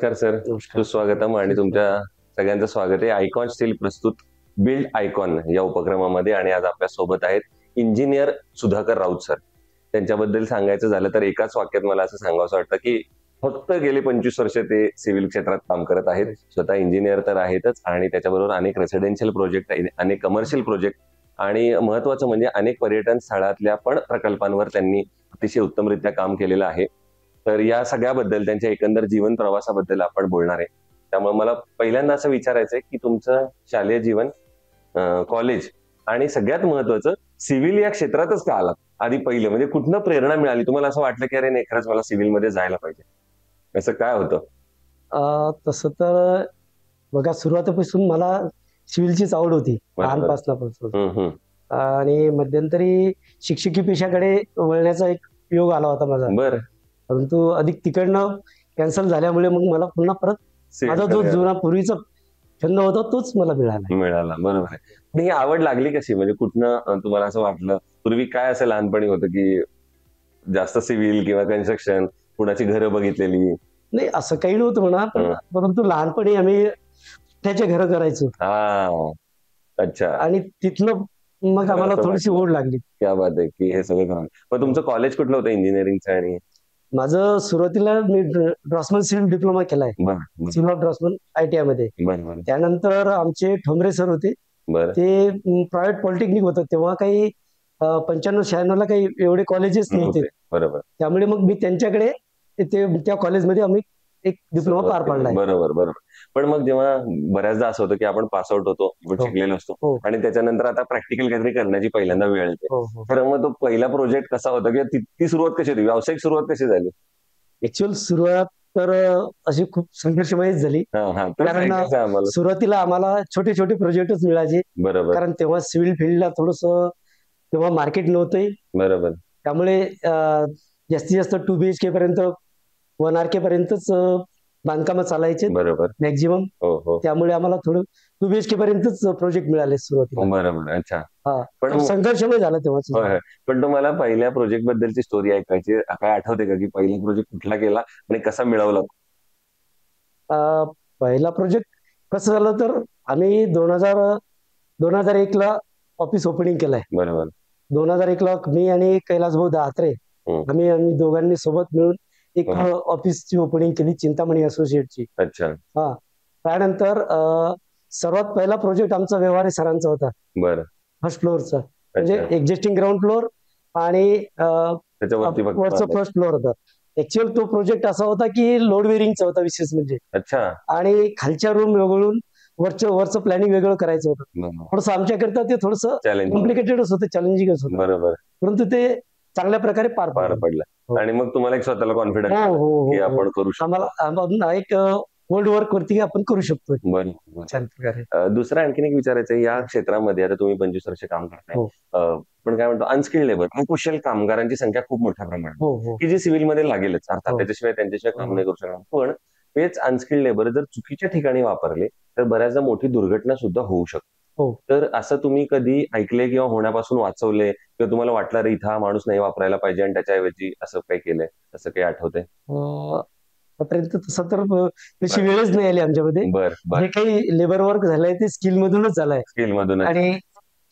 नमस्कार सर, नमस्कार. सुस्वागतम आणि तुमच्या सगळ्यांचं स्वागत आहे आयकॉन स्टील प्रस्तुत बिल्ड आयकॉन या उपक्रमामध्ये. आणि आज आपल्या सोबत आहेत इंजिनियर सुधाकर राऊत सर. त्यांच्याबद्दल सांगायचं झालं तर एकाच वाक्यात मला असं सांगावं वाटतं की फक्त गेले 25 वर्ष ते सिव्हिल क्षेत्रात काम करत आहेत. स्वतः इंजिनियर तर आहेतच आणि त्याच्याबरोबर अनेक रेसिडेन्शियल प्रोजेक्ट, अनेक कमर्शियल प्रोजेक्ट आणि महत्वाचं म्हणजे अनेक पर्यटन स्थळातल्या पण प्रकल्पांवर त्यांनी अतिशय उत्तमरित्या काम केलेलं आहे. तर या सगळ्याबद्दल, त्यांच्या एकंदर जीवन प्रवासाबद्दल आपण बोलणार आहे. त्यामुळे मला पहिल्यांदा असं विचारायचंय की तुमचं शालेय जीवन, कॉलेज आणि सगळ्यात महत्वाचं सिव्हिल या क्षेत्रातच का आलात? आधी पहिलं म्हणजे कुठनं प्रेरणा मिळाली? तुम्हाला असं वाटलं की अरे नाही, खरंच मला सिव्हिल मध्ये जायला पाहिजे, असं काय होतं? तसं तर बघा, सुरुवातीपासून मला सिव्हिलचीच आवड होती लहानपणापासून. आणि मध्यंतरी शिक्षकी पेशाकडे वळण्याचा एक योग आला होता माझा. बरं. परंतु अधिक तिकडनं कॅन्सल झाल्यामुळे मग मला पुन्हा परत माझा जो जुना पूर्वीचा छंद होता तोच मला मिळाला. बरोबर आहे. पण ही आवड लागली कशी? म्हणजे कुठनं तुम्हाला असं वाटलं? पूर्वी काय असं लहानपणी होतं की जास्त सिव्हिल किंवा कन्स्ट्रक्शन, कुणाची घरं बघितलेली? नाही, असं काही नव्हतं म्हणा, परंतु लहानपणी आम्ही त्याचे घर करायचो. अच्छा. आणि तिथनं मग आम्हाला थोडीशी ओढ लागली. क्या बात आहे की हे सगळं करा. मग तुमचं कॉलेज कुठलं होतं इंजिनिअरिंगचं? आणि माझं सुरुवातीला मी ड्रॉसमन सिव्हिल डिप्लोमा केलाय, सिव्हिल ऑफ ड्रॉसमन ITI मध्ये. त्यानंतर आमचे ठोंबरे सर होते, ते प्रायव्हेट पॉलिटेक्निक होतं तेव्हा. काही 95-96 ला काही एवढे कॉलेजेस नव्हते. बरोबर. त्यामुळे मग मी त्यांच्याकडे त्या कॉलेजमध्ये आम्ही एक डिप्लोमा पार पाडलाय. बरोबर. पण मग जेव्हा बऱ्याचदा असं होतं की आपण पास आउट होतो, आपण शिकलेलो असतो आणि त्याच्यानंतर आता प्रॅक्टिकल काहीतरी करण्याची पहिल्यांदा वेळ येते. तर मग तो पहिला प्रोजेक्ट कसा होता किंवा ती सुरुवात कशी होती? व्यावसायिक सुरुवात कशी झाली? ऍक्च्युअल सुरुवात तर अशी खूप संघर्षमय झाली. कारण सुरुवातीला आम्हाला छोटे छोटे प्रोजेक्टच मिळायचे. बरोबर. कारण तेव्हा सिव्हिल फील्डला थोडस तेव्हा मार्केट नव्हतंय. बरोबर. त्यामुळे जास्तीत जास्त 2 BHK पर्यंत, 1 RK पर्यंतच बांधकाम चालायचे. बरोबर. मॅक्झिमम. त्यामुळे आम्हाला थोडं 2 BHK पर्यंतच प्रोजेक्ट मिळाले सुरुवातीला. बरोबर. अच्छा. पण संघर्षमय झाला तेव्हा. पण तुम्हाला पहिल्या प्रोजेक्ट बद्दलची स्टोरी ऐकायची, काय आठवते का की पहिला प्रोजेक्ट कुठला केला आणि कसा मिळवला? पहिला प्रोजेक्ट कसं झालं तर आम्ही 2001 ला ऑफिस ओपनिंग केलंय. बरोबर. 2001 ला मी आणि कैलास भाऊ दहात्रे आम्ही दोघांनी सोबत मिळून एक ऑफिसची ओपनिंग केली, चिंतामणी असोसिएटची. अच्छा. त्यानंतर सर्वात पहिला प्रोजेक्ट आमचा व्यवहारी सरांचा होता. बरं. फर्स्ट फ्लोअरचा, म्हणजे एक्झिस्टिंग ग्राउंड फ्लोअर आणि वरचं फर्स्ट फ्लोअर होता. ऍक्च्युअल तो प्रोजेक्ट असा होता की लोड बेरिंगचा होता विशेष म्हणजे. अच्छा. आणि खालच्या रूम वेगळून वरचं प्लॅनिंग वेगळं करायचं होतं. थोडंसं आमच्याकरता ते थोडंसं कॉम्प्लिकेटेडच होतं, चॅलेंजिंगच होतं. बरोबर. परंतु ते चांगल्या प्रकारे पार पडलं. आणि मग तुम्हाला एक स्वतःला कॉन्फिडन्स की आपण करू शकतो, आम्हाला एक ओल्ड वर्क वरती आपण करू शकतो. छान प्रकारे. दुसरं आणखीन एक विचारायचं, या क्षेत्रामध्ये आता तुम्ही 25 वर्ष काम करताय, पण काय म्हणतो अनस्किल्ड लेबर, अकुशल कामगारांची संख्या खूप मोठ्या प्रमाणात की जी सिव्हिल मध्ये लागेलच, अर्थात त्याच्याशिवाय त्यांच्याशिवाय काम नाही करू शकणार. पण तेच अनस्किल्ड लेबर जर चुकीच्या ठिकाणी वापरले तर बऱ्याचदा मोठी दुर्घटना सुद्धा होऊ शकते. तर असं तुम्ही कधी ऐकले किंवा होण्यापासून वाचवले किंवा तुम्हाला वाटलं रे इथं हा माणूस नाही वापरायला पाहिजे आणि त्याच्याऐवजी असं काही केलंय, असं काही आठवतंय? आतापर्यंत तसं तर तशी वेळच नाही आली आमच्यामध्ये. जे काही लेबर वर्क झालंय ते स्किल मधूनच झालंय. स्किल मधून. आणि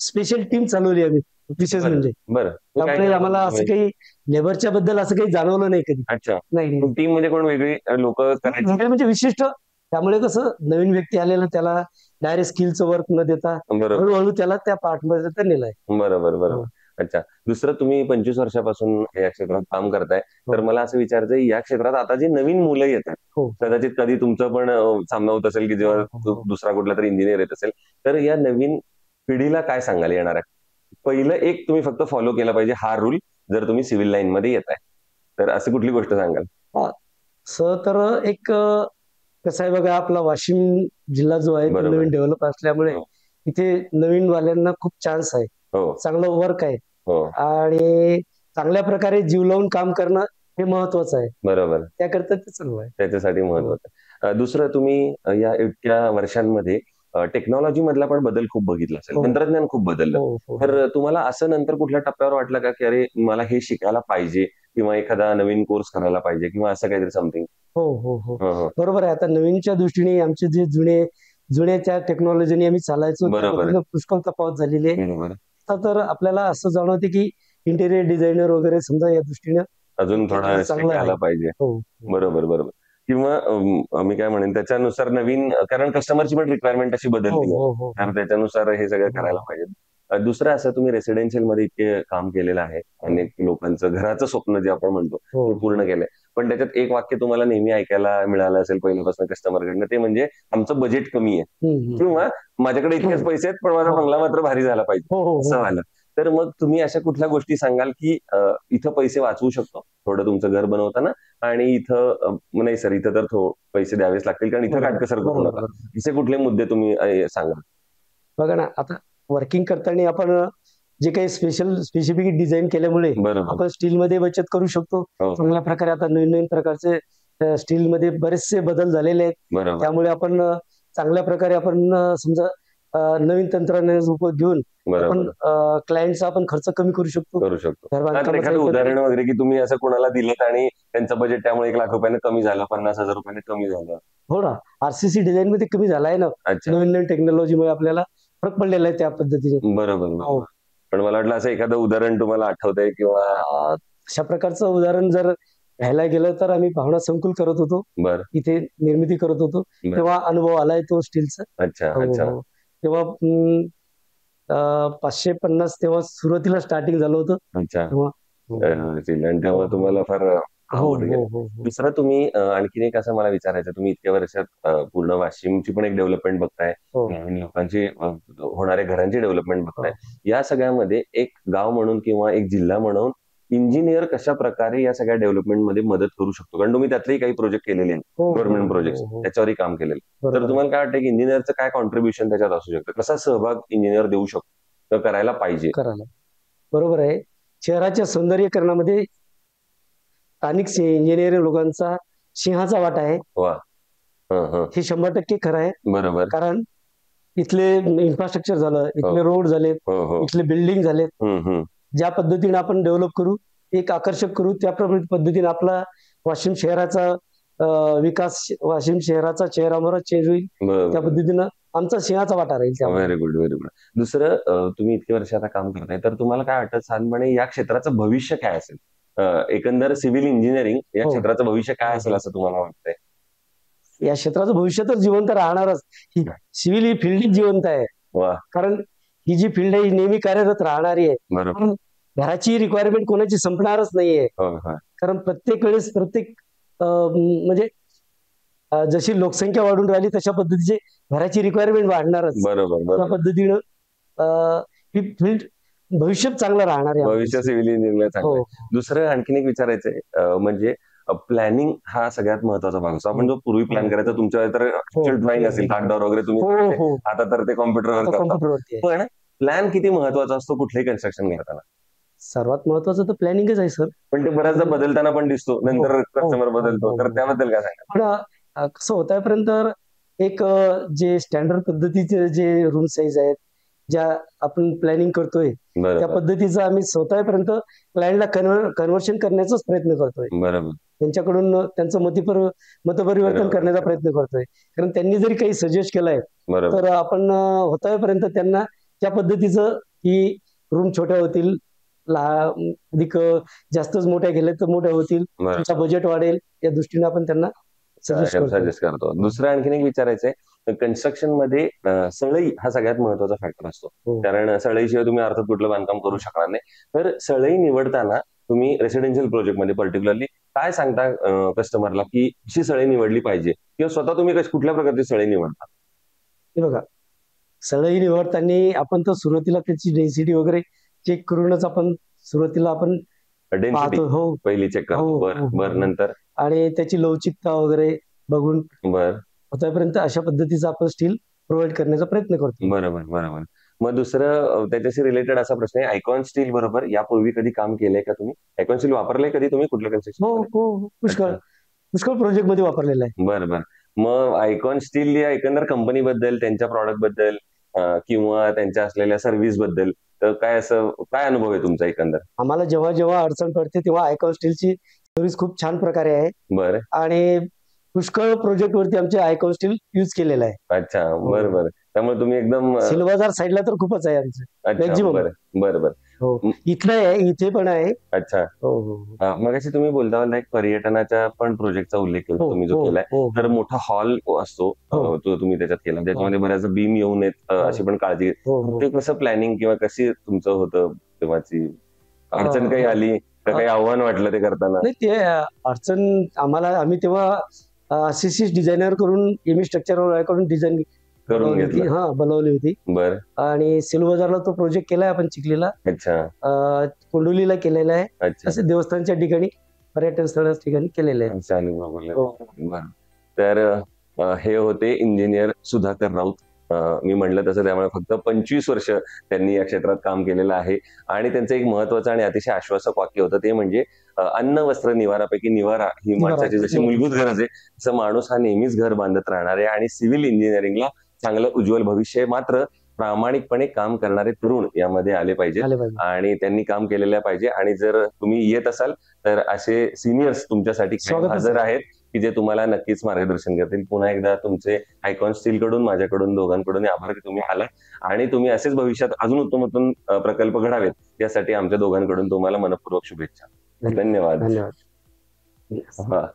स्पेशल टीम चालवली आम्ही विशेष म्हणजे. त्यामुळे आम्हाला असं काही लेबरच्या बद्दल असं काही जाणवलं नाही कधी. अच्छा. नाही, टीम मध्ये कोण वेगळी लोक म्हणजे विशिष्ट. त्यामुळे कसं नवीन व्यक्ती आलेला त्याला डायरेक्ट स्किलचं वर्क न देता हळूहळू त्याला त्या पार्ट मध्ये नेलाय. बरोबर. अच्छा. दुसरं, तुम्ही 25 वर्षापासून या क्षेत्रात काम करताय, तर मला असं विचारायचं, या क्षेत्रात आता जी नवीन मुलं येतात, कदाचित कधी तुमचं पण सामना होत असेल की जेव्हा दुसरा कुठला तरी इंजिनियर येत असेल, तर या नवीन पिढीला काय सांगाल येणाऱ्या? पहिलं एक तुम्ही फक्त फॉलो केला पाहिजे हा रूल जर तुम्ही सिव्हिल लाईन मध्ये येताय, तर अशी कुठली गोष्ट सांगाल? तर एक कसं आहे बघा, आपला वाशिम जिल्हा जो आहे नवीन डेव्हलप असल्यामुळे इथे नवीन वाल्यांना खूप चान्स आहे, चांगलं वर्क आहे आणि चांगल्या प्रकारे जीव लावून काम करणं हे महत्वाचं आहे. बरोबर. त्याकरता ते चांगलं आहे, त्याच्यासाठी महत्वाचं. दुसरं, तुम्ही या इतक्या वर्षांमध्ये टेक्नॉलॉजी मधला पण बदल खूप बघितला असेल, तंत्रज्ञान खूप बदललं, तर तुम्हाला असं नंतर कुठल्या टप्प्यावर वाटलं का की अरे मला हे शिकायला पाहिजे किंवा एखादा नवीन कोर्स करायला पाहिजे किंवा असं काहीतरी समथिंग? हो हो हो हो, हो. बरोबर आहे. आता नवीनच्या दृष्टीने आमचे जे जुन्याच्या टेक्नॉलॉजीने आम्ही चालायचो, त्या बरोबर आहे. पद्धतीने पुष्कळ तफावत झालेली आहे. बरोबर. आता तर आपल्याला असं जाणवते की इंटेरियर डिझायनर वगैरे समजा या दृष्टीने अजून थोडा चांगलं आहे. शिकायला पाहिजे. हो हो बरोबर बरोबर. किंवा मी काय म्हणेन त्याच्यानुसार नवीन, कारण कस्टमरची पण रिक्वायरमेंट अशी हो बदलली आहे. हो हो तर त्याच्यानुसार हे सगळं करायला हो पाहिजे. दुसरं असं, तुम्ही रेसिडेन्शियल मध्ये इतके काम केलेलं आहे, अनेक लोकांचं घराचं स्वप्न जे आपण म्हणतो हो ते पूर्ण केलंय. पण त्याच्यात एक वाक्य तुम्हाला नेहमी ऐकायला मिळालं असेल पहिल्यापासून कस्टमरकडनं, ते म्हणजे आमचं बजेट कमी आहे, किंवा माझ्याकडे इतकेच पैसे आहेत पण माझा बंगला मात्र भारी झाला पाहिजे, हो हो असं हो व्हायला. तर मग तुम्ही अशा कुठल्या गोष्टी सांगाल की इथं पैसे वाचवू शकतो थोडं तुमचं घर बनवताना, आणि इथं नाही सर, इथं तर पैसे द्यावेच लागतील कारण इथं काटकसर करू बरोबर नका, बरोबर. असे कुठले मुद्दे तुम्ही सांगाल? बघा ना, आता वर्किंग करताना आपण जे काही स्पेसिफिक डिझाईन केल्यामुळे बरोबर. आपण स्टीलमध्ये बचत करू शकतो. हो. चांगल्या प्रकारे आता नवीन नवीन प्रकारचे स्टीलमध्ये बरेचसे बदल झालेले आहेत. बरोबर त्यामुळे आपण चांगल्या प्रकारे आपण समजा नवीन तंत्रज्ञानाचा उपयोग घेऊन आपण बरोबर क्लायंटचा आपण खर्च कमी करू शकतो. करू शकतो. घर आणि बांधकामाचा एखादं एकंदरीत उदाहरण वगैरे की तुम्ही असं कोणाला दिलं आणि त्यांचं बजेट त्यामुळे 1,00,000 रुपयाने कमी झालं, 50,000 रुपयाने कमी झालं? हो ना, आरसीसी डिझाईन मध्ये कमी झाला आहे ना. अच्छा. नवीन नवीन टेक्नॉलॉजीमुळे आपल्याला फरक पडलेला आहे त्या पद्धतीने. बरोबर हो. बरोबर. पण मला वाटलं असं एखादं उदाहरण तुम्हाला आठवतंय किंवा अशा प्रकारचं उदाहरण जर घ्यायला गेलं तर आम्ही भावना संकुल करत होतो, बर इथे निर्मिती करत होतो, बर. तेव्हा अनुभव आलाय तो स्टीलचा. अच्छा हो अच्छा हो तेव्हा 550 तेव्हा सुरुवातीला स्टार्टिंग झालं होतं अच्छा. तेव्हा. हो आणि तेव्हा तुम्हाला फार हो आवड हो गेली. हो हो दुसरं तुम्ही आणखीन एक असं मला विचारायचं, तुम्ही इतक्या वर्षात पूर्ण वाशिमची पण एक डेव्हलपमेंट बघताय, हो नवीन लोकांची होणाऱ्या घरांची डेव्हलपमेंट बघताय. हो. या सगळ्यामध्ये एक गाव म्हणून किंवा एक जिल्हा म्हणून इंजिनियर कशा प्रकारे या सगळ्या डेव्हलपमेंट मध्ये मदत करू शकतो? कारण तुम्ही त्यातलेही काही प्रोजेक्ट केलेले आहेत, हो गव्हर्नमेंट हो प्रोजेक्ट, हो त्याच्यावरही काम केलेलं. तर बरोबर आहे. तुम्हाला काय वाटतं की इंजिनियरचं काय कॉन्ट्रीब्युशन त्याच्यात असू शकतं? कसा सहभाग इंजिनियर देऊ शकतो, तर करायला पाहिजे? करायला बरोबर आहे. शहराच्या सौंदर्यीकरणामध्ये स्थानिक इंजिनिअरिंग लोकांचा सिंहाचा वाटा आहे. वा. हे 100% खरं आहे. बरोबर. कारण इथले इन्फ्रास्ट्रक्चर झालं, इथले रोड झालेत, हो हो. इथले बिल्डिंग झालेत. हम्म. ज्या पद्धतीने आपण डेव्हलप करू, एक आकर्षक करू, त्या पद्धतीने आपला वाशिम शहराचा विकास, वाशिम शहराचा चेहरामोहरा चेंज होईल. त्या बरोबर. पद्धतीनं आमचा सिंहाचा वाटा राहील त्यामध्ये. Very good very good. दुसरं, तुम्ही इतके वर्ष आता काम करताय, तर तुम्हाला काय वाटतं साधारणपणे या क्षेत्राचं भविष्य काय असेल? एकंदर सिव्हिल इंजिनिअरिंग या हो. क्षेत्राचं भविष्य काय असेल असं तुम्हाला वाटतंय? या क्षेत्राचं भविष्य तर जिवंत राहणारच. ही सिव्हिल ही फील्ड जिवंत आहे. वा. कारण ही जी फील्ड आहे ही नेहमी कार्यरत राहणारी आहे. बरोबर. कारण घराची रिक्वायरमेंट कोणाची संपणारच नाहीये. हो हो. कारण प्रत्येक वेळेस प्रत्येक म्हणजे जशी लोकसंख्या वाढून राहिली तशा पद्धतीचे घराची रिक्वायरमेंट वाढणारच. बरोबर त्या बरोबर. पद्धतीनं ही फील्ड भविष्य चांगलं राहणार आहे. भविष्य सिव्हिल इंजिनिअरिंगला चांगलं हो आहे. दुसरं आणखीन एक विचारायचंय, म्हणजे प्लॅनिंग हा सगळ्यात महत्वाचा भाग असतो. आपण जो पूर्वी प्लॅन करायचा, तुमच्या तर ड्रॉइंग असेल, कागदावर वगैरे तुम्ही हो करायचे. हो आता तर ते कॉम्प्युटरवर करतात. कॉम्प्युटरवरती आहे. पण प्लॅन किती महत्वाचा असतो कुठलेही कन्स्ट्रक्शन करताना? सर्वात महत्वाचं तर प्लॅनिंगच आहे सर. पण ते बऱ्याचदा बदलताना पण दिसतो, नंतर हो, कस्टमर हो, बदलतो. हो, तर हो. त्याबद्दल काय सांगा? पण कसं होतापर्यंत एक जे स्टँडर्ड पद्धतीचे जे रूम साईज आहेत, ज्या आपण प्लॅनिंग करतोय त्या बरोबर पद्धतीचं आम्ही स्वतःपर्यंत क्लायंटला कन्व्हर्शन करण्याचाच प्रयत्न करतोय. बरोबर त्यांच्याकडून त्यांचं मतपरिवर्तन बरोबर. करण्याचा प्रयत्न करतोय. कारण त्यांनी जरी काही सजेस्ट केलंय बरोबर तर आपण होतापर्यंत त्यांना त्या पद्धतीचं की रूम छोट्या होतील, अधिक जास्तच मोठ्या गेल्या तर मोठ्या होतील, बरोबर. तुमचा बजेट वाढेल, या दृष्टीने आपण त्यांना सजेस्ट करतो. सजेस्ट करतो. दुसरं आणखीन एक विचारायचंय, कन्स्ट्रक्शन मध्ये सळई हा सगळ्यात महत्वाचा फॅक्टर असतो. हो. कारण सळईशिवाय तुम्ही अर्थात कुठलं बांधकाम करू शकणार नाही. तर सळई निवडताना तुम्ही रेसिडेन्शियल प्रोजेक्ट मध्ये पर्टिक्युलरली काय सांगता कस्टमरला की कशी सळई निवडली पाहिजे, किंवा स्वतः तुम्ही कुठल्या प्रकारची सळई निवडता? हे बघा, सळई निवडताना आपण तर सुरुवातीला त्याची डेन्सिटी वगैरे चेक करूनच आपण सुरुवातीला आपण डेन्सिटी पाहतो. हो पहिली चेक करतो. हो, बर हो, बर. हो. नंतर आणि त्याची लवचिकता वगैरे बघून बर होतापर्यंत अशा पद्धतीचं आपण स्टील प्रोव्हाइड करण्याचा प्रयत्न करतो. बरोबर बरोबर. मग दुसरं त्याच्याशी रिलेटेड असा प्रश्न आहे, आयकॉन स्टील बरोबर यापूर्वी कधी काम केलंय का तुम्ही? आयकॉन स्टील वापरलंय कधी तुम्ही कुठल्या हो कन्स्ट्रक्शन? हो पुष्कळ प्रोजेक्ट मध्ये वापरलेला आहे. बरं बरं. मग आयकॉन स्टील या एकंदर कंपनीबद्दल, त्यांच्या प्रॉडक्ट बद्दल किंवा त्यांच्या असलेल्या सर्व्हिस बद्दल तर काय अनुभव आहे तुमचा एकंदर? आम्हाला जेव्हा जेव्हा अडचण पडते तेव्हा आयकॉन स्टीलची सर्व्हिस खूप छान प्रकारे आहे. बरं. आणि पुष्कळ प्रोजेक्ट वरती आमचे आयकॉन स्टील युज केलेलं आहे. अच्छा, बरं बरं. त्यामुळे तुम्ही एकदम सिलबाजार साईडला तर खूपच आहे आमचं. अच्छा, मॅक्झिमम. बरं बरं बरं. हो, इथलं आहे, इथे पण आहे. अच्छा. हो हो हो. मगाशी तुम्ही बोलता एक पर्यटनाच्या पण प्रोजेक्टचा उल्लेख केला हो तुम्ही जो हो केलाय. हो तर मोठा हॉल असतो हो. तो तुम्ही त्याच्यात केला. त्याच्यामध्ये बऱ्याच बीम येऊ नयेत अशी पण काळजी. हो हो. ते कसं प्लॅनिंग किंवा कशी तुमचं होतं तेव्हाची अडचण काही आली का, काही आव्हान वाटलं ते करताना? नाही, ते अडचण आम्ही तेव्हा असिस्टंट डिझायनर करून एमई स्ट्रक्चर कडून डिझाईन करून घेतलं. हा बनवली होती. बर. आणि सिलबाजारला तो प्रोजेक्ट केलाय आपण चिखलीला. अच्छा. कोंडोलीला केलेला आहे. अच्छा. असे देवस्थानच्या ठिकाणी, पर्यटन स्थळाच्या ठिकाणी केलेले आहे. चालेल बाबा. तर हे होते इंजिनियर सुधाकर राऊत. मी म्हटलं तसं त्यामुळे फक्त 25 वर्ष त्यांनी या क्षेत्रात काम केलेलं आहे. आणि त्यांचं एक महत्वाचं आणि अतिशय आश्वासक वाक्य होतं ते म्हणजे अन्न वस्त्र निवारापैकी निवारा ही माणसाची जशी मूलभूत गरज आहे तसं माणूस हा नेहमीच घर बांधत राहणार आहे. आणि सिव्हिल इंजिनिअरिंगला चांगलं उज्ज्वल भविष्य आहे. मात्र प्रामाणिकपणे काम करणारे तरुण यामध्ये आले पाहिजे आणि त्यांनी काम केलेलं पाहिजे. आणि जर तुम्ही येत असाल तर असे सिनियर्स तुमच्यासाठी हजर आहेत की जे तुम्हाला नक्कीच मार्गदर्शन करतील. पुन्हा एकदा तुमचे आयकॉन स्टील कडून, माझ्याकडून, दोघांकडून आभार की तुम्ही आला आणि तुम्ही असेच भविष्यात अजून उत्तम प्रकल्प घडावेत यासाठी आमच्या दोघांकडून तुम्हाला मनपूर्वक शुभेच्छा. धन्यवाद. धन्यवाद. हा.